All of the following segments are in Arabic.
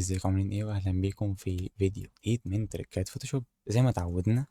ازيكم عاملين ايه؟ واهلا بيكم في فيديو جديد من تريكات فوتوشوب. زي ما اتعودنا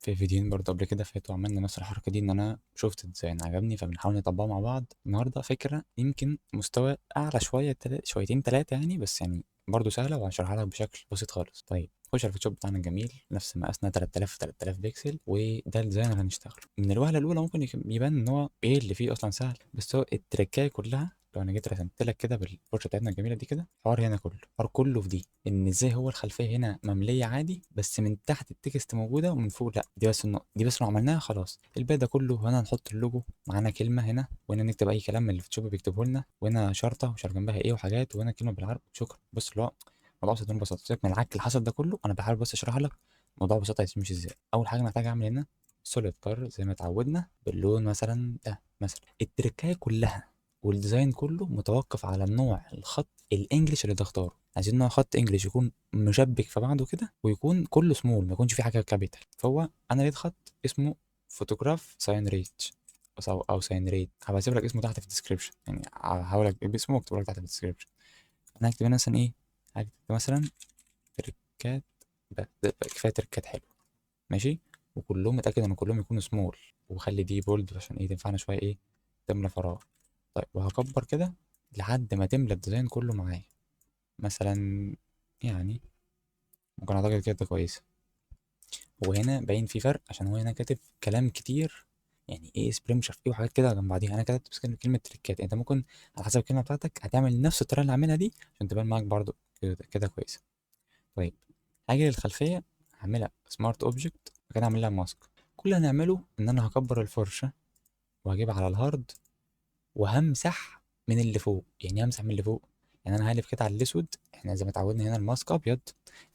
في فيديوهين برضه قبل كده فاتوا عملنا نفس الحركه دي، ان انا شفت ديزاين عجبني فبنحاول نطبقه مع بعض. النهارده فكره يمكن مستوى اعلى شويه، شويتين ثلاثه يعني، بس يعني برضه سهله وهشرحها لك بشكل بسيط خالص. طيب خش على الفوتوشوب بتاعنا الجميل، نفس مقاسنا 3000 في 3000 بكسل، وده الديزاين اللي هنشتغله. من الوهله الاولى ممكن يبان ان هو ايه اللي فيه اصلا سهل، بس هو التركايه كلها. لو انا جيت رسمت لك كده بالفرشه بتاعتنا الجميله دي كده، الحوار هنا كله الحوار كله في دي، ان ازاي هو الخلفيه هنا ممليه عادي بس من تحت التكست موجوده ومن فوق لا. دي بس النقطه دي بس لو عملناها خلاص. الباقي ده كله هنا نحط اللوجو، معانا كلمه هنا، وهنا نكتب اي كلام من اللي الفوتوشوب بيكتبه لنا، وهنا شرطه ومش عارف جنبها ايه وحاجات، وهنا كلمه بالعربي. شكرا. بص اللي هو موضوع بسيط ببساطه، سيبك من العك اللي حصل ده كله، انا بحاول بس اشرح لك موضوع ببساطه هيمشي ازاي. اول حاجه محتاج اعمل هنا سوليد كار زي ما اتعودنا باللون مثلا ده مثلا. التركايه كلها والديزاين كله متوقف على النوع الخط الانجليش اللي تختاره. عايزين نوع خط انجليش يكون مشبك في بعضه كده، ويكون كله سمول، ما يكونش فيه حاجه كابيتال. فهو انا لقيت خط اسمه فوتوغراف ساين ريتش او ساين ريت. هبقى اسيب لك اسمه تحت في الديسكربشن، يعني هحاول اجيب اسمه واكتبه لك تحت في الديسكربشن. انا هكتب هنا مثلا ايه، هكتب مثلا تركات. كفايه تركات حلو ماشي، وكلهم متاكد ان كلهم يكونوا سمول، وخلي دي بولد عشان ايه تنفعنا شويه ايه، تملى فراغ. طيب وهكبر كده لحد ما تملى الديزاين كله معايا مثلا، يعني ممكن اعتقد كده كويسه. وهنا باين في فرق عشان هو هنا كاتب كلام كتير، يعني ايه سبريم مش عارف ايه وحاجات كده جنب بعضيها. انا كتبت بس كلمه تريكات، انت ممكن على حسب الكلمه بتاعتك هتعمل نفس الطريقه اللي عاملها دي عشان تبان معاك برضو كده كويسه. طيب هاجي للخلفيه، هعملها سمارت اوبجكت، وكده هعمل لها ماسك. كل اللي هنعمله ان انا هكبر الفرشه وهجيب على الهارد وهمسح من اللي فوق. يعني همسح من اللي فوق، يعني انا هقلب كده على الاسود، احنا زي ما اتعودنا هنا الماسك ابيض،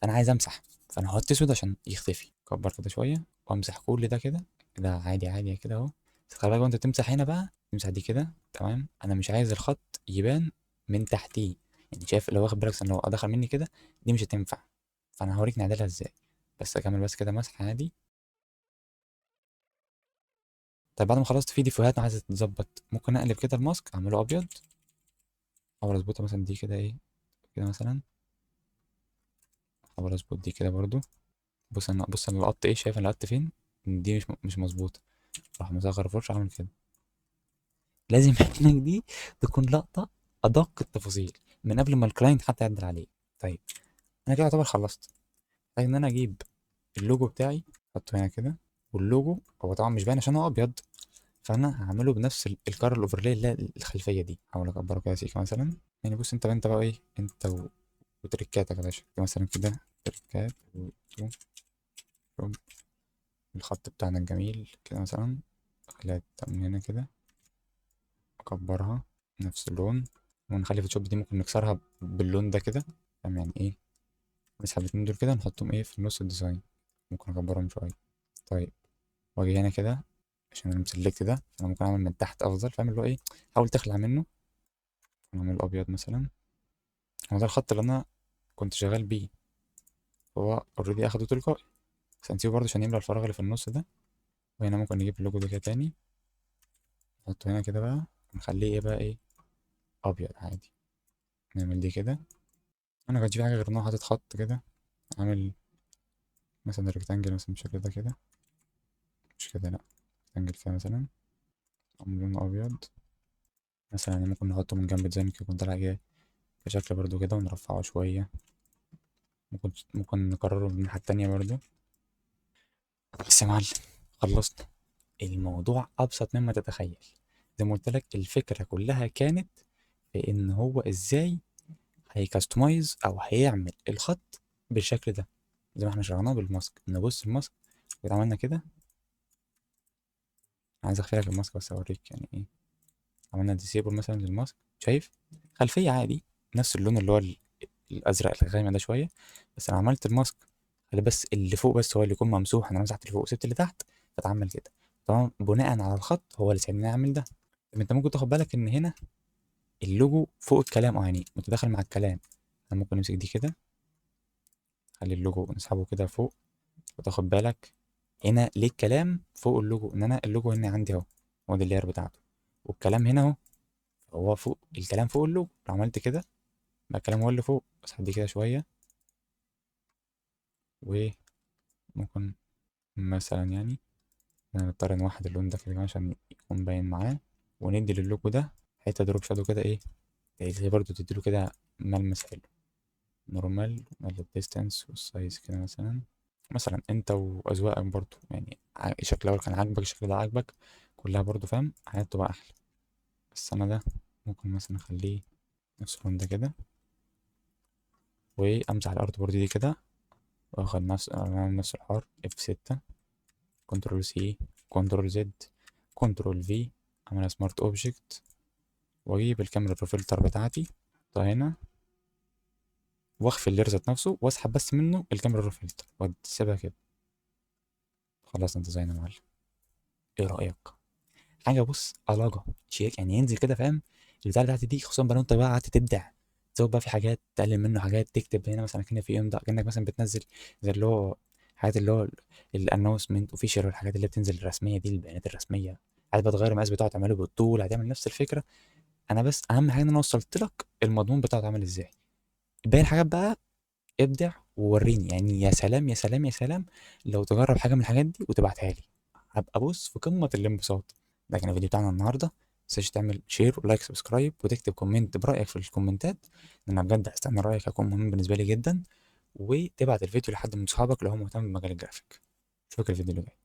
فانا عايز امسح، فانا هحط اسود عشان يختفي. كبر كده شويه وامسح كل ده كده كده عادي عادي كده اهو. بس خلي بالك وانت بتمسح هنا بقى، تمسح دي كده تمام. انا مش عايز الخط يبان من تحتيه، يعني شايف لو واخد بالك لو دخل مني كده دي مش هتنفع. فانا هوريك نعدلها ازاي، بس اكمل بس كده مسح عادي. طيب بعد ما خلصت في ديفوهات عايزه تتظبط، ممكن اقلب كده الماسك اعمله ابيض، احاول اظبطها مثلا دي كده ايه، كده مثلا. احاول اظبط دي كده برضو. بص انا لقطت ايه، شايف انا لقطت فين؟ إن دي مش مظبوطه. راح مصغر فرش اعمل كده. لازم هناك دي تكون لقطه ادق التفاصيل من قبل ما الكلاينت حتى يعدل عليه. طيب انا كده يعتبر خلصت. محتاج ان انا اجيب اللوجو بتاعي، احطه هنا كده. واللوجو هو طبعا مش باين عشان هو ابيض، فانا هعمله بنفس الكار الاوفرلاي اللي هي الخلفيه دي. احاول اكبره كده سيكه مثلا. يعني بص انت بقى ايه، انت وتريكاتك يا باشا مثلا كده. تريكات وفوتوشوب. الخط بتاعنا الجميل كده مثلا، خليها من هنا كده، اكبرها نفس اللون. ونخلي فوتوشوب دي ممكن نكسرها باللون ده كده، فاهم يعني ايه. نسحب الاتنين دول كده نحطهم ايه في نص الديزاين، ممكن اكبرهم شويه. طيب واجي هنا كده عشان انا مسلكت ده، فانا ممكن اعمل من تحت افضل، فاهم اللي هو ايه، حاول تخلع منه. اعمل ابيض مثلا، هو ده الخط اللي انا كنت شغال بيه، هو اوريدي اخده تلقائي، بس هنسيبه برضه عشان يملى الفراغ اللي في النص ده. وهنا ممكن نجيب اللوجو ده كده تاني، نحطه هنا كده بقى، ونخليه ايه بقى ايه، ابيض عادي. نعمل دي كده. انا كانش في حاجه غير ان هو حاطط خط كده، عامل مثلا ريكتانجل مثلا بالشكل ده كده، مش كده لا، ريكتانجل كده مثلا، عامل لونه ابيض مثلا. يعني ممكن نحطه من جنب زي ما يكون طالع ايه بشكل برضو كده، ونرفعه شويه. ممكن نكرره من الناحيه التانية برضو. بس يا معلم خلصنا. الموضوع ابسط مما تتخيل. زي ما قلت لك الفكره كلها كانت في ان هو ازاي هيكستمايز او هيعمل الخط بالشكل ده، زي ما احنا شرحناه بالماسك. نبص الماسك كده عملنا كده. عايز اخفي لك الماسك بس اوريك يعني ايه. عملنا ديسيبل مثلا للماسك، شايف خلفيه عادي نفس اللون اللي هو الازرق الغامق ده شويه. بس انا عملت الماسك خلي بس اللي فوق بس هو اللي يكون ممسوح، انا مسحت اللي فوق وسبت اللي تحت، فتعمل كده. طبعا بناء على الخط هو اللي ساعدني اعمل ده. طب انت ممكن تاخد بالك ان هنا اللوجو فوق الكلام، اه يعني متداخل مع الكلام. انا ممكن نمسك دي كده، خلي اللوجو نسحبه كده فوق، وتاخد بالك هنا ليه الكلام فوق اللوجو، ان انا اللوجو هنا عندي اهو، هو ده اللاير بتاعته، والكلام هنا اهو، هو فوق الكلام فوق اللوجو. لو عملت كده بقى الكلام هو اللي فوق، بس هدي كده شويه، وممكن مثلا يعني نضطر نوحد اللون ده كده عشان يكون باين معاه، وندي للوجو ده حته دروب شادو كده ايه، زي برضه تديله كده ملمس حلو. نورمال الديستانس والسايز كده مثلا انت واذواقك برضو يعني، الشكل الاول كان عاجبك، الشكل ده عاجبك، كلها برضو فاهم حاجات تبقى احلى. بس انا ده ممكن مثلا اخليه نفس اللون ده كده، وامسح الارت بورد دي كده، واخد نفس الحوار F6، كنترول سي، كنترول زد، كنترول في، اعملها سمارت اوبجكت، واجيب الكاميرا برو فلتر بتاعتي احطها هنا، واخفي اللير ذات نفسه، واسحب بس منه الكاميرا رو فلتر واسيبها كده. خلاص انت زينا يا معلم. ايه رأيك؟ حاجة بص علاقة شيك يعني، ينزل كده فاهم البتاع بتاعتي دي، خصوصا بقى لو انت بقى قعدت تبدع، تزود بقى في حاجات، تقلل منه حاجات، تكتب هنا مثلا كأنك في امضاء، كأنك مثلا بتنزل زي اللي هو حاجات اللي هو الانونسمنت اوفيشال والحاجات اللي بتنزل الرسمية دي، البيانات الرسمية. عايز بقى تغير المقاس بتاعه تعمله بالطول، هتعمل نفس الفكرة. انا بس اهم حاجة ان انا وصلت لك المضمون بتاعه اتعمل ازاي، باقي الحاجات بقى ابدع ووريني يعني. يا سلام يا سلام يا سلام لو تجرب حاجه من الحاجات دي وتبعتها لي، هبقى بص في قمه الانبساط. ده كان الفيديو بتاعنا النهارده، متنساش تعمل شير ولايك سبسكرايب وتكتب كومنت برايك في الكومنتات، لان انا بجد هستنى رايك، هيكون مهم بالنسبه لي جدا. وتبعت الفيديو لحد من صحابك لو هو مهتم بمجال الجرافيك. اشوفك الفيديو اللي جاي.